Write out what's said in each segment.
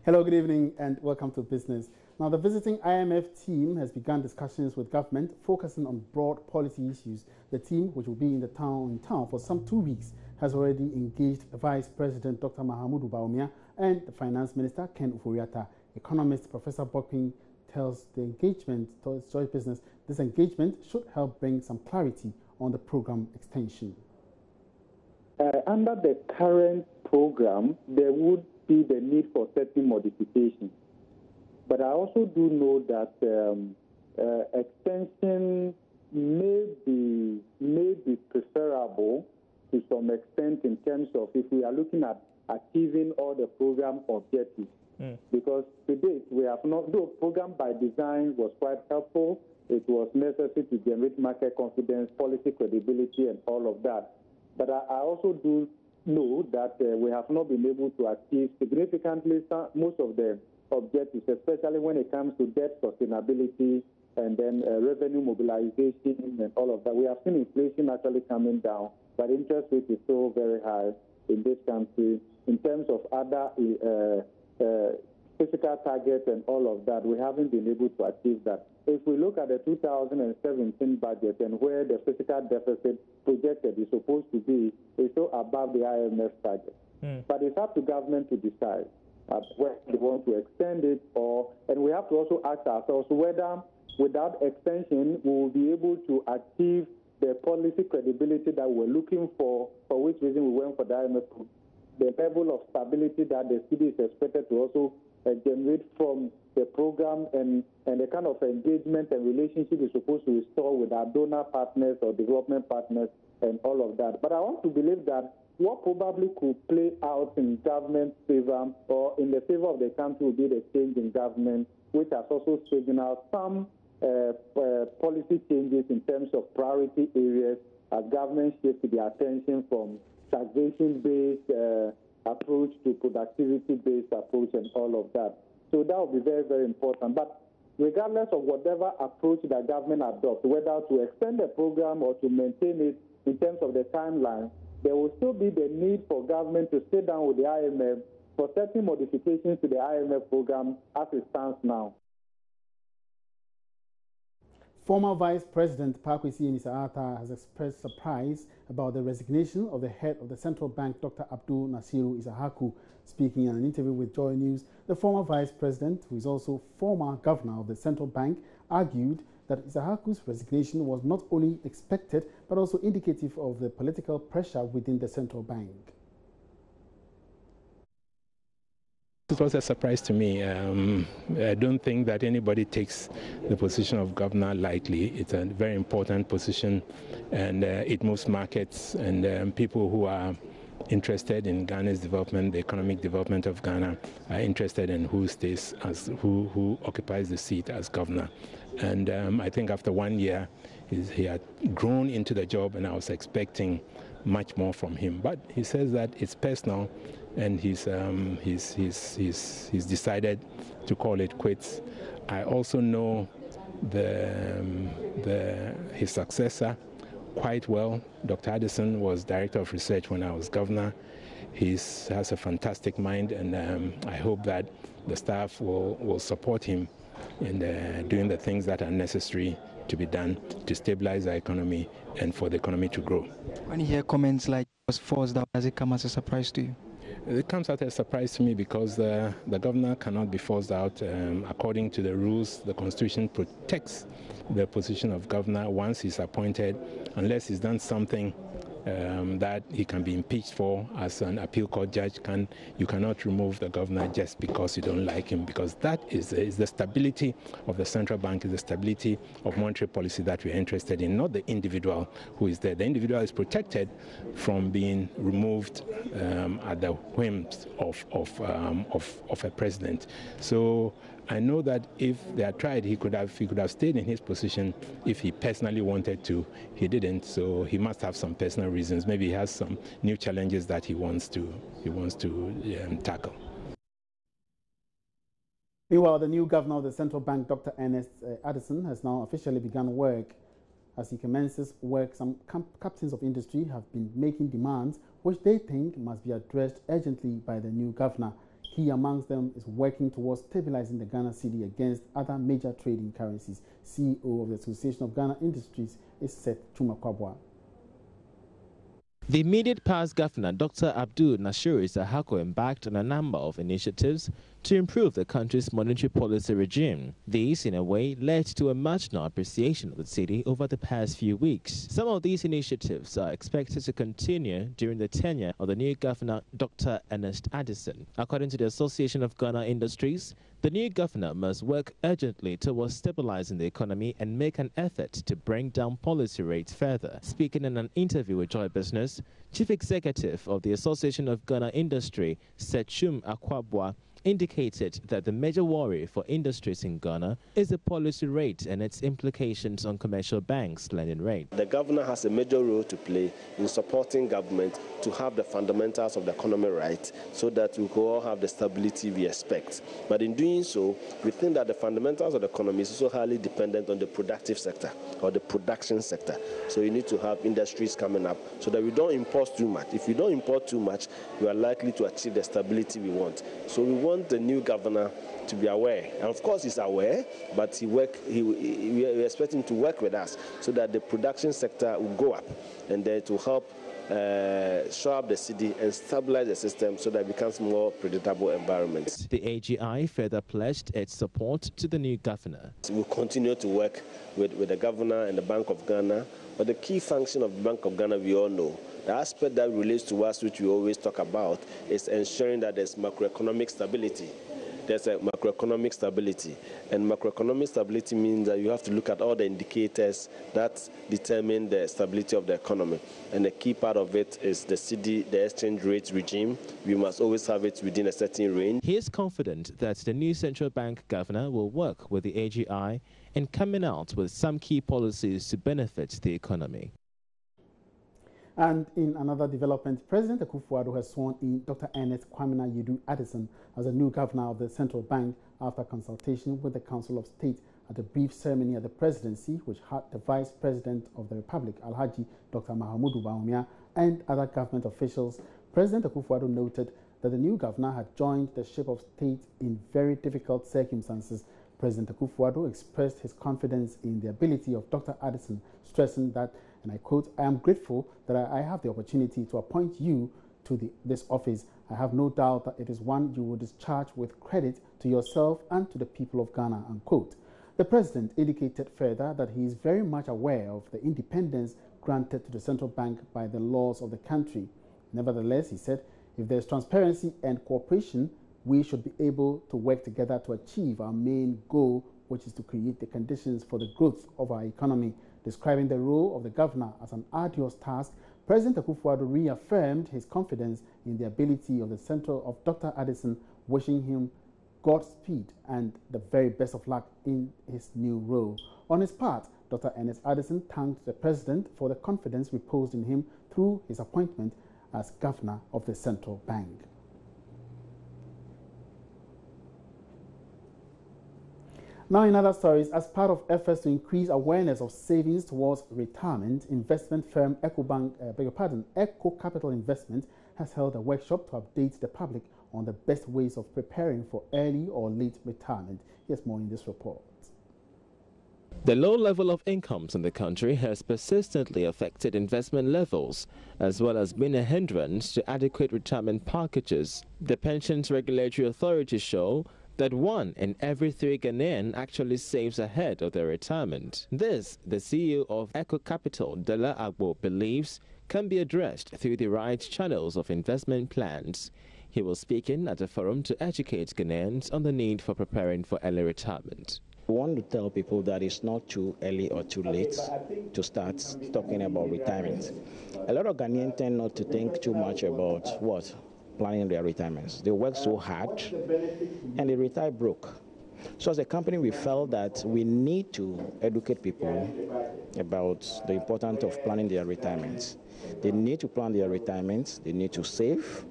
Hello, good evening, and welcome to Business. Now, the visiting IMF team has begun discussions with government focusing on broad policy issues. The team, which will be in town for some 2 weeks, has already engaged Vice President Dr. Mahamudu Bawumia and the Finance Minister Ken Uforiatta. Economist Professor Bokwin tells the engagement towards Joy Business this engagement should help bring some clarity on the program extension. Under the current program, there would be the need for certain modifications. But I also do know that extension may be preferable to some extent in terms of if we are looking at achieving all the program objectives. Because to date, we have not, though program by design was quite helpful, it was necessary to generate market confidence, policy credibility, and all of that. But I also do know that we have not been able to achieve significantly most of the objectives, especially when it comes to debt sustainability and then revenue mobilization and all of that. We have seen inflation actually coming down, but interest rate is still very high in this country. In terms of other fiscal targets and all of that, we haven't been able to achieve that. If we look at the 2017 budget and where the fiscal deficit projected is supposed to be, it's still above the IMF target. But it's up to government to decide whether they want to extend it and we have to also ask ourselves whether without extension we will be able to achieve the policy credibility that we're looking for which reason we went for the IMF, the level of stability that the city is expected to also generate from the program and the kind of engagement and relationship is supposed to restore with our donor partners or development partners and all of that. But I want to believe that what probably could play out in government's favor or in the favor of the country will be the change in government, which has also signaled some policy changes in terms of priority areas as government shifts their attention from taxation-based approach to productivity-based approach and all of that. So that will be very, very important. But regardless of whatever approach that government adopts, whether to extend the program or to maintain it in terms of the timeline, there will still be the need for government to sit down with the IMF for certain modifications to the IMF program as it stands now. Former Vice President Dr.Issahaku has expressed surprise about the resignation of the head of the central bank, Dr. Dr.Issahaku. Speaking in an interview with Joy News, the former vice president, who is also former governor of the central bank, argued that Issahaku's resignation was not only expected but also indicative of the political pressure within the central bank. It was a surprise to me. I don't think that anybody takes the position of governor lightly. It's a very important position, and it moves markets, and people who are interested in Ghana's development, the economic development of Ghana, are interested in who stays as who occupies the seat as governor. And I think after 1 year, he had grown into the job, and I was expecting much more from him. But he says that it's personal, and he's decided to call it quits. I also know his successor quite well. Dr. Addison was director of research when I was governor. He has a fantastic mind, and I hope that the staff will support him in doing the things that are necessary to be done to stabilize the economy and for the economy to grow. When you hear comments like was forced out, does it come as a surprise to you? It comes as a surprise to me because the governor cannot be forced out. According to the rules, the Constitution protects the position of governor once he's appointed, unless he's done something that he can be impeached for as an appeal court judge. You cannot remove the governor just because you don't like him, because that is the stability of the central bank, is the stability of monetary policy that we're interested in, not the individual who is there. The individual is protected from being removed at the whims of a president. So I know that if they had tried, he could have stayed in his position if he personally wanted to. He didn't, so he must have some personal reasons. Maybe he has some new challenges that he wants to tackle. Meanwhile, the new governor of the central bank, Dr. Ernest Addison, has now officially begun work. As he commences work, some captains of industry have been making demands which they think must be addressed urgently by the new governor. Key amongst them is working towards stabilizing the Ghana cedi against other major trading currencies. CEO of the Association of Ghana Industries is Seth Chumakwabwa. The immediate past governor, Dr.Issahaku, embarked on a number of initiatives to improve the country's monetary policy regime. These, in a way, led to a marginal appreciation of the cedi over the past few weeks. Some of these initiatives are expected to continue during the tenure of the new governor, Dr. Ernest Addison. According to the Association of Ghana Industries, the new governor must work urgently towards stabilizing the economy and make an effort to bring down policy rates further. Speaking in an interview with Joy Business, Chief Executive of the Association of Ghana Industry, Sechum Akwabwa, indicated that the major worry for industries in Ghana is the policy rate and its implications on commercial banks' lending rate. The governor has a major role to play in supporting government to have the fundamentals of the economy right so that we can all have the stability we expect. But in doing so, we think that the fundamentals of the economy is also highly dependent on the productive sector or the production sector. So you need to have industries coming up so that we don't import too much. If we don't import too much, we are likely to achieve the stability we want. So we want the new governor to be aware, and of course he's aware, but we expect him to work with us so that the production sector will go up and then to help show up the city and stabilize the system so that it becomes more predictable environment. The AGI further pledged its support to the new governor. We'll continue to work with the governor and the Bank of Ghana, but the key function of the Bank of Ghana, we all know, the aspect that relates to us, which we always talk about, is ensuring that there's macroeconomic stability. There's a macroeconomic stability. And macroeconomic stability means that you have to look at all the indicators that determine the stability of the economy. And the key part of it is the cedi, the exchange rate regime. We must always have it within a certain range. He is confident that the new central bank governor will work with the AGI in coming out with some key policies to benefit the economy. And in another development, President Akufo-Addo has sworn in Dr. Ernest Kwamina Yedu Addison as the new governor of the central bank after consultation with the Council of State at a brief ceremony at the presidency, which had the Vice President of the Republic, Alhaji Dr. Mahamudu Bawumia, and other government officials. President Akufo-Addo noted that the new governor had joined the ship of state in very difficult circumstances. President Akufo-Addo expressed his confidence in the ability of Dr. Addison, stressing that, and I quote, "I am grateful that I have the opportunity to appoint you to this office. I have no doubt that it is one you will discharge with credit to yourself and to the people of Ghana," unquote. The president indicated further that he is very much aware of the independence granted to the central bank by the laws of the country. Nevertheless, he said, if there is transparency and cooperation, we should be able to work together to achieve our main goal, which is to create the conditions for the growth of our economy. Describing the role of the governor as an arduous task, President Akufo-Addo reaffirmed his confidence in the ability of the central of Dr. Addison, wishing him Godspeed and the very best of luck in his new role. On his part, Dr. Ernest Addison thanked the president for the confidence reposed in him through his appointment as governor of the central bank. Now in other stories, as part of efforts to increase awareness of savings towards retirement, investment firm Eco Capital Investment has held a workshop to update the public on the best ways of preparing for early or late retirement. Here's more in this report. The low level of incomes in the country has persistently affected investment levels, as well as been a hindrance to adequate retirement packages. The Pensions Regulatory Authority show that 1 in every 3 Ghanaian actually saves ahead of their retirement. This, the CEO of Eco Capital, Dela Agbo, believes can be addressed through the right channels of investment plans. He was speaking at a forum to educate Ghanaians on the need for preparing for early retirement. We want to tell people that it's not too early or too late to start talking about retirement. A lot of Ghanaians tend not to think too much about planning their retirements. They work so hard and they retire broke. So as a company, we felt that we need to educate people about the importance of planning their retirements. They need to plan their retirements, they need to save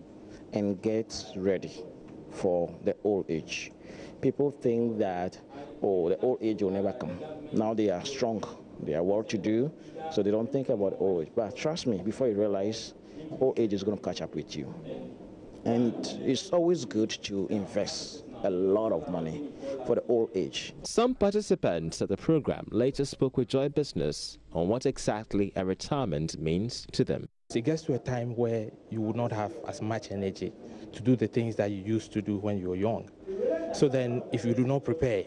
and get ready for the old age. People think that, oh, the old age will never come. Now they are strong, they are well-to-do, so they don't think about old age. But trust me, before you realize, old age is going to catch up with you. And it's always good to invest a lot of money for the old age. Some participants at the program later spoke with Joy Business on what exactly a retirement means to them. It gets to a time where you will not have as much energy to do the things that you used to do when you were young. So then if you do not prepare,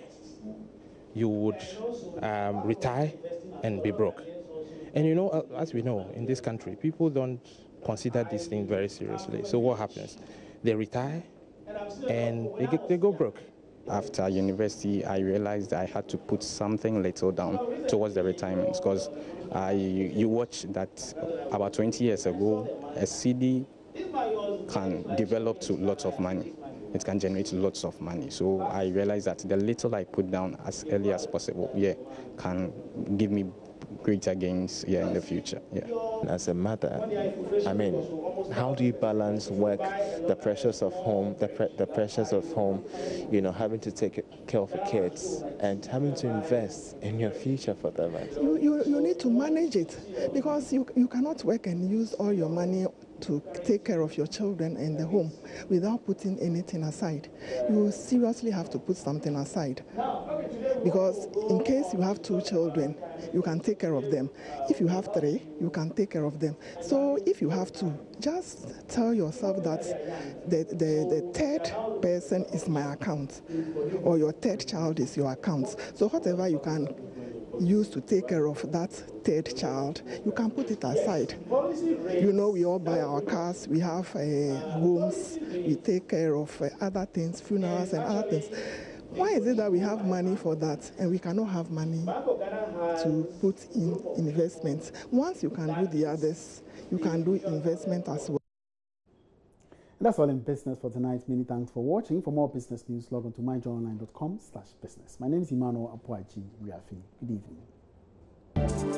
you would retire and be broke. And you know, as we know, in this country, people don't consider these things very seriously. So what happens? They retire and they go broke. After university, I realized I had to put something little down towards the retirement, because you watch that about 20 years ago, a CD can develop to lots of money. It can generate lots of money. So I realized that the little I put down as early as possible, can give me greater gains in the future. As a mother, I mean, how do you balance work, the pressures of home, the pressures of home, you know, having to take care of the kids and having to invest in your future for them? You need to manage it, because you cannot work and use all your money to take care of your children and the home without putting anything aside. You seriously have to put something aside, because in case you have 2 children, you can take care of them. If you have 3, you can take care of them. So if you have 2, just tell yourself that the third person is my account, or your third child is your account. So whatever you can use to take care of that third child, you can put it aside. You know, we all buy our cars, we have homes, we take care of other things, funerals and other things. Why is it that we have money for that and we cannot have money to put in investments? Once you can do the others, you can do investment as well. And that's all in business for tonight. Many thanks for watching. For more business news, log on to myjoyonline.com/business. My name is Emmanuel Apuaji Riafi. Good evening.